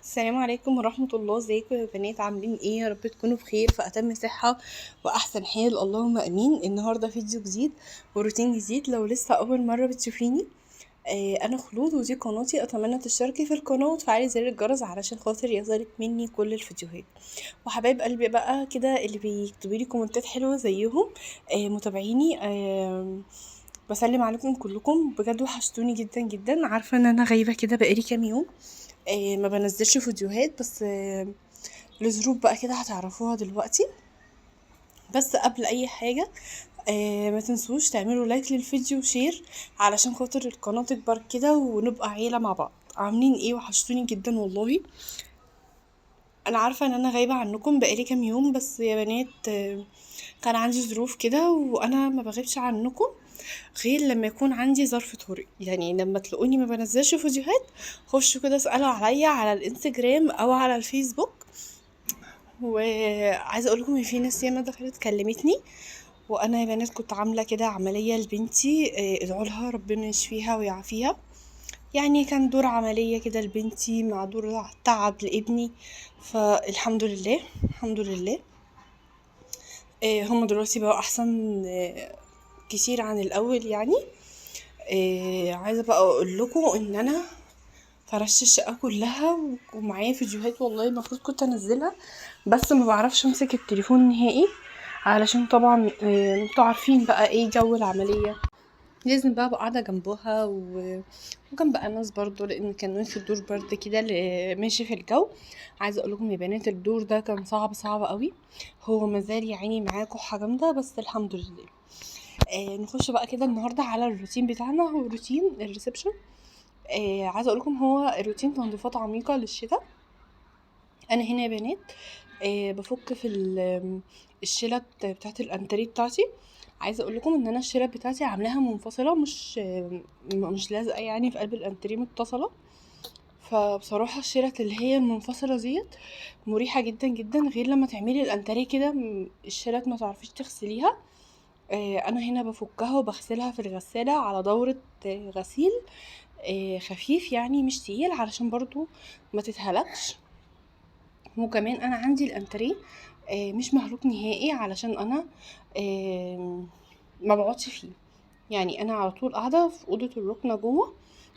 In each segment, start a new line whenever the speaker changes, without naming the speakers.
السلام عليكم ورحمة الله. ازيكم يا بنات؟ عاملين ايه؟ يا رب تكونوا بخير في اتم صحة واحسن حال، اللهم امين. النهاردة فيديو جديد وروتين جديد. لو لسه اول مرة بتشوفيني، انا خلود ودي قناتي. اتمنى تشتركي في القناة وتفعلي زر الجرس علشان خاطر يصلك مني كل الفيديوهات. وحبايب قلبي بقى كده اللي بيكتبوا لي كومنتات حلوة زيهم، متابعيني، بسلم عليكم كلكم بجد. وحشتوني جدا جدا. عارفة ان انا غايبة كده بقالي كام يوم، ما بنزلش فيديوهات، بس لظروف بقى كده هتعرفوها دلوقتي. بس قبل اي حاجة، ما تنسوش تعملوا لايك للفيديو وشير علشان خاطر القناة تكبر كده ونبقى عيلة مع بعض. عاملين ايه؟ وحشتوني جدا والله. انا عارفة ان انا غايبة عنكم بقالي كام يوم، بس يا بنات كان عندي ظروف كده، وانا ما بغيبش عنكم غير لما يكون عندي ظرف طارئ. يعني لما تلاقوني ما بنزلش فيديوهات، خشوا كده اسألوا عليا على الانستجرام او على الفيسبوك. وعايزه اقول لكم ان في ناس ياما دخلت كلمتني، وانا يا بنات كنت عامله كده عمليه لبنتي. ادعوا لها ربنا يشفيها ويعافيها. يعني كان دور عمليه كده لبنتي مع دور تعب لابني، فالحمد لله الحمد لله. هم دلوقتي بقوا احسن كتير عن الاول يعني. عايزه بقى اقول لكم ان انا فرشت الشقه كلها، ومعايا فيديوهات والله المفروض كنت انزلها، بس ما بعرفش امسك التليفون نهائي علشان طبعا انتوا عارفين بقى ايه جو العمليه. لازم بقى ابقى قاعده جنبها وجنب انس برضو، لان كان في دور برد كده اللي ماشي في الجو. عايزه اقول لكم يا بنات الدور ده كان صعب قوي. هو مازال يا عيني معاه كحه جامده، بس الحمد لله. نخش بقى كده النهارده على الروتين بتاعنا. هو روتين الريسبشن. عايزه اقول لكم هو روتين تنظيفات عميقه للشتاء. انا هنا يا بنات بفك في الشيلة بتاعت الانتريه بتاعتي. عايزه اقول لكم ان انا الشيلة بتاعتي عاملاها منفصله، مش لازقه يعني في قلب الانتريه، متصله. فبصراحه الشيلة اللي هي المنفصله ديت مريحه جدا جدا، غير لما تعملي الانتريه كده الشيلة ما تعرفيش تغسليها. انا هنا بفكها وبغسلها في الغساله على دوره غسيل خفيف، يعني مش تقيل علشان برضو ما تتهلكش. وكمان انا عندي الانتريه مش مهلوك نهائي، علشان انا ما بقعدش فيه. يعني انا على طول قاعده في اوضه الركنه جوه،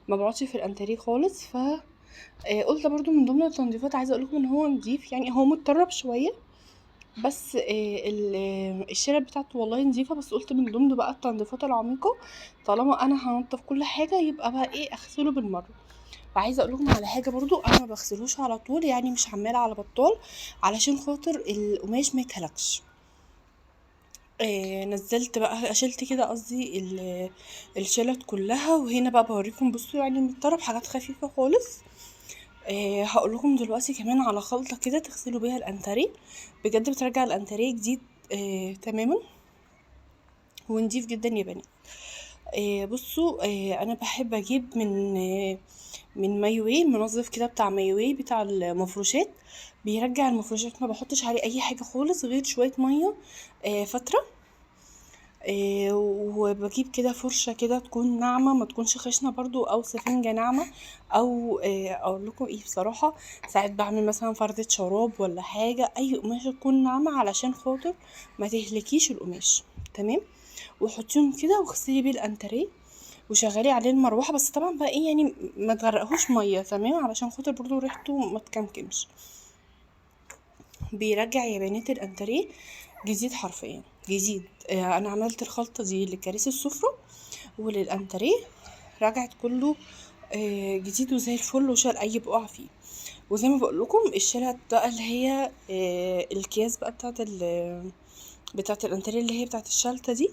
ما بقعدش في الانتريه خالص. ف قلت برضو من ضمن التنظيفات، عايزه اقول لكم ان هو نضيف، يعني هو متطرب شويه، بس الشارع بتاعته والله نظيفه. بس قلت من ضمن بقى التنظيفات العميقه، طالما انا هنضف كل حاجه يبقى بقى ايه اغسله بالمره. وعايزه اقول لكم على حاجه برضو، انا ما بغسلوش على طول، يعني مش عماله على بطال علشان خاطر القماش ما يتهلكش. نزلت بقى شلت كده قصدي الشلت كلها. وهنا بقى بوريكم، بصوا يعني متطرب حاجات خفيفه خالص. هقول لكم دلوقتي كمان على خلطه كده تغسلوا بيها الانتريه، بجد بترجع الانتريه جديد تماما ونضيف جدا يا بنات. بصوا، انا بحب اجيب من مايوي، منظف كده بتاع مايوي بتاع المفروشات. بيرجع المفروشات، ما بحطش عليه اي حاجه خالص غير شويه ميه فتره. وبجيب كده فرشه كده تكون ناعمه، ما تكونش خشنه برضو، او سفنجه ناعمه. او اقول لكم ايه بصراحه، ساعات بعمل مثلا فردة شراب ولا حاجه، اي قماشه تكون ناعمه علشان خاطر ما تهلكيش القماش. تمام. وحطيهم كده واغسلي بيه الانتريه وشغلي عليه المروحه، بس طبعا بقى ايه يعني ما تغرقهوش ميه، تمام، علشان خاطر برضو ريحته ما تكمكمش. بيرجع يا بنات الانتريه جديد، حرفيا جديد. انا عملت الخلطه دي لكراسي السفره وللانتريه، رجعت كله جديد وزي الفل، وشال اي بقع فيه. وزي ما بقول لكم الشيلة بقى اللي هي الكياس بقى بتاعت الانتريه اللي هي بتاعت الشلتة دي،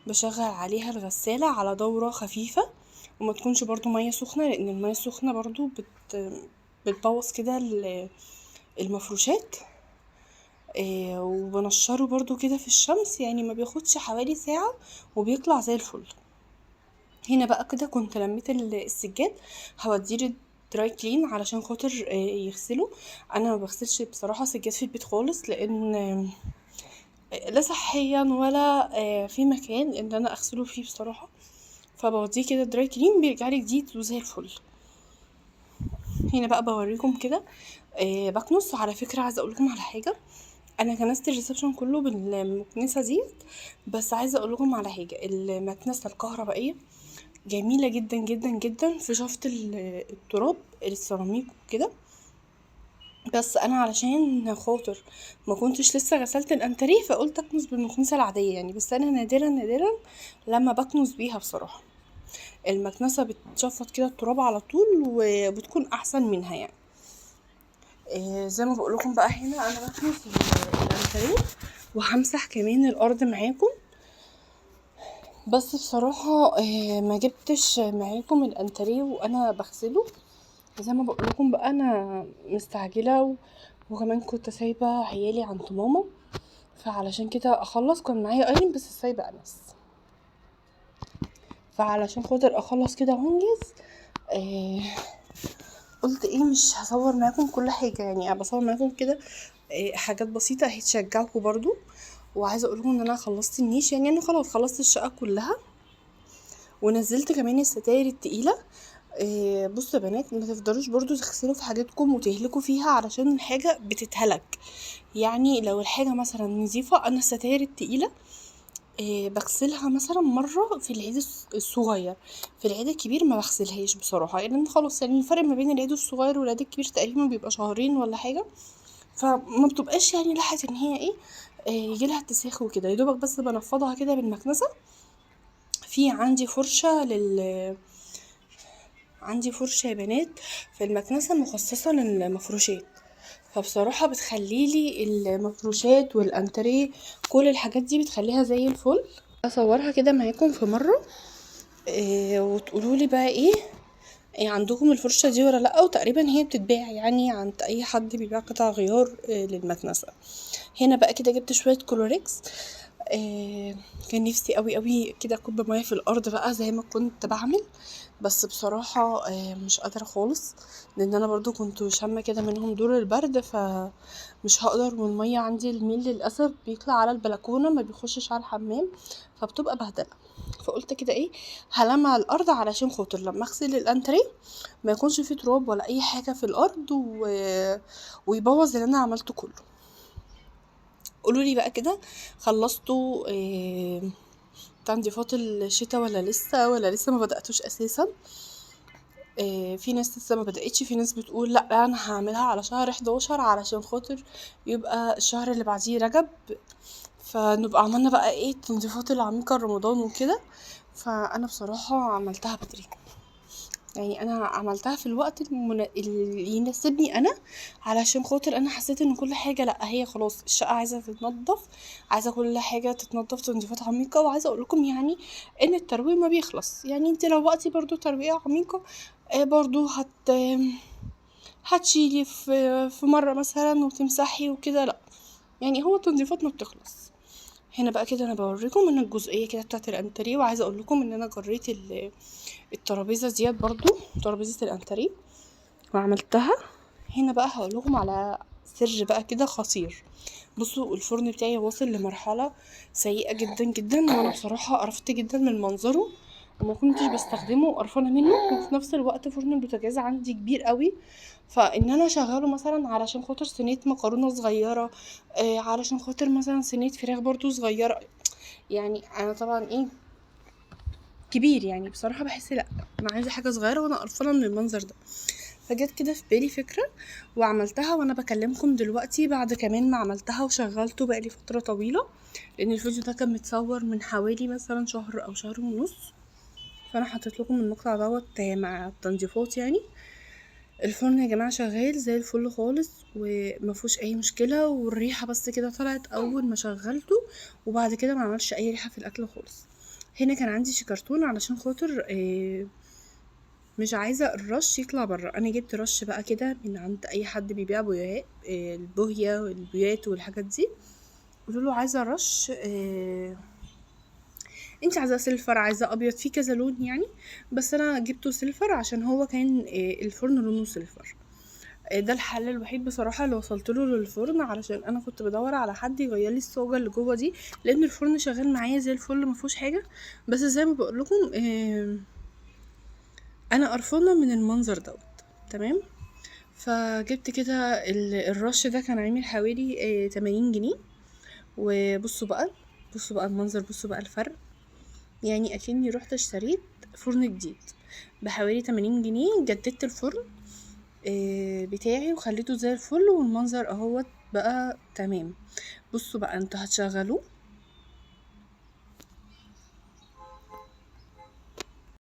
بشغل عليها الغسالة على دورة خفيفة، وما تكونش برضو مية سخنة، لان المية السخنة برضو بتبوظ كده المفروشات. وبنشره برضو كده في الشمس، يعني ما بياخدش حوالي ساعة وبيطلع زي الفل. هنا بقى كده كنت لميت السجاد، هوديه دراي كلين علشان خاطر يغسله. انا ما بغسلش بصراحه سجاد في البيت خالص، لان لا صحيا ولا في مكان ان انا اغسله فيه بصراحه. فبوديه كده دراي كلين بيرجع لي جديد وزي الفل. هنا بقى بوريكم كده بكنس. على فكره عايزه اقول لكم على حاجه، انا كنست الريسبشن كله بالمكنسه دي، بس عايزه اقول لكم على حاجه، المكنسه الكهربائيه جميله جدا جدا جدا في شفط التراب السيراميك وكده. بس انا علشان خاطر ما كنتش لسه غسلت الانتريه فقلت اكنس بالمكنسه العاديه يعني، بس انا نادرا نادرا لما بكنس بيها بصراحه. المكنسه بتشفط كده التراب على طول وبتكون احسن منها يعني. زي ما بقول لكم بقى، هنا انا بكنس الانتريه وهمسح كمان الارض معاكم. بس بصراحه ما جبتش معاكم الانتريه وانا بغسله. زي ما بقول لكم بقى، انا مستعجله وكمان كنت سايبه عيالي عند ماما، فعلشان كده اخلص كان معايا ايرين بس سايبه انس، فعلشان خاطر اخلص كده وانجز قلت ايه مش هصور معاكم كل حاجه يعني، بصور معاكم كده حاجات بسيطه اهي تشجعكم برضو. وعايزه اقول لكم ان انا خلصت النيش، يعني انا خلاص خلصت الشقه كلها ونزلت كمان الستاير التقيله. بصوا يا بنات، ما تفضلوش برضو تغسلوا في حاجاتكم وتهلكوا فيها علشان الحاجه بتتهلك. يعني لو الحاجه مثلا نظيفه، انا الستاير التقيله بغسلها مثلا مره في العيد الصغير، في العيد الكبير ما بغسلهاش بصراحه، لان خلاص يعني الفرق ما بين العيد الصغير والعيد الكبير تقريبا بيبقى شهرين ولا حاجه، فما بتبقاش يعني لحقت ان هي ايه يجيلها اتساخ وكده. يا دوبك بس بنفضها كده بالمكنسه. في عندي فرشه يا بنات في المكنسه مخصصه للمفروشات، فبصراحه بتخليلي المفروشات والانتريه كل الحاجات دي بتخليها زي الفل. اصورها كده معاكم في مره وتقولوا لي بقى ايه عندكم الفرشه دي ولا لا. وتقريبا هي بتتباع يعني عند اي حد بيبيع قطع غيار للمكنسه. هنا بقى كده جبت شويه كلوريكس. كان نفسي قوي قوي كده اكب ميه في الارض بقى زي ما كنت بعمل، بس بصراحه مش قادره خالص، لان انا برضو كنت شامه كده منهم دور البرد، فمش هقدر. والميه عندي الميل للاسف بيطلع على البلكونه ما بيخشش على الحمام، فبتبقى بهدله. فقلت كده ايه هلمع الارض علشان خاطر لما اغسل الانتريه ما يكونش فيه تراب ولا اي حاجه في الارض ويبوظ اللي انا عملته كله. قولوا لي بقى كده، خلصتوا تنظيفات الشتاء ولا لسه ما بداتوش اساسا؟ في ناس لسه ما بداتش، في ناس بتقول لا انا هعملها على شهر 11 علشان خاطر يبقى الشهر اللي بعديه رجب، فنبقى عملنا بقى ايه التنظيفات العميقه رمضان وكده. فانا بصراحه عملتها بدري، يعني انا عملتها في الوقت اللي يناسبني انا، علشان خاطر انا حسيت ان كل حاجه لا هي خلاص الشقه عايزه تتنضف، عايزه كل حاجه تتنضف تنظيفات عميقه. وعايزه اقول لكم يعني ان الترويق ما بيخلص، يعني انت لو وقتي برضو ترويقه عميقه برضو هتشيلي في مره مثلا وتمسحي وكده، لا يعني هو التنظيفات ما بتخلص. هنا بقى كده انا بوريكم ان الجزئيه كده بتاعت الانتريه، وعايزه اقول لكم ان انا جريت الترابيزه ديت برضو، ترابيزه الانتريه وعملتها. هنا بقى هقول لكم على سر بقى كده خطير. بصوا الفرن بتاعي واصل لمرحله سيئه جدا جدا، وانا بصراحه قرفت جدا من منظره وما كنتش بستخدمه وقرفانه منه. وفي نفس الوقت فرن البوتاجاز عندي كبير قوي، فان انا اشغله مثلا علشان خاطر صينيه مكرونه صغيره، علشان خاطر مثلا صينيه فراخ برضو صغيره، يعني انا طبعا كبير يعني بصراحه بحس لا انا عايزه حاجه صغيره وانا قرفانه من المنظر ده. فجت كده في بالي فكره وعملتها، وانا بكلمكم دلوقتي بعد كمان ما عملتها وشغلته بقالي فتره طويله، لان الفيديو ده كان متصور من حوالي مثلا شهر او شهر ونص، فانا حطيت لكم المقطع دوت مع التنظيفات يعني. الفرن يا جماعه شغال زي الفل خالص ومفيهوش اي مشكله، والريحه بس كده طلعت اول ما شغلته، وبعد كده ما عملش اي ريحه في الاكل خالص. هنا كان عندي شيكرتون علشان خاطر مش عايزه الرش يطلع بره. انا جبت رش بقى كده من عند اي حد بيبيع بويات، البوهيه والبويات والحاجات دي. قلت له عايزه رش انت عايزه سيلفر عايزه ابيض، في كذا لون يعني، بس انا جبته سيلفر عشان هو كان الفرن لونه سيلفر. ده الحل الوحيد بصراحه اللي وصلت له للفرن، علشان انا كنت بدور على حد يغير لي الصوجه اللي جوه دي، لان الفرن شغال معايا زي الفل ما فيهوش حاجه. بس زي ما بقول لكم انا قرفانه من المنظر دوت. تمام. فجبت كده الرش ده كان عامل حوالي 80 جنيه. وبصوا بقى، بصوا بقى المنظر، بصوا بقى الفرق. يعني اكني رحت اشتريت فرن جديد بحوالي 80 جنيه. جددت الفرن بتاعي وخليته زي الفل، والمنظر اهوت بقى تمام. بصوا بقى انتوا هتشغلوه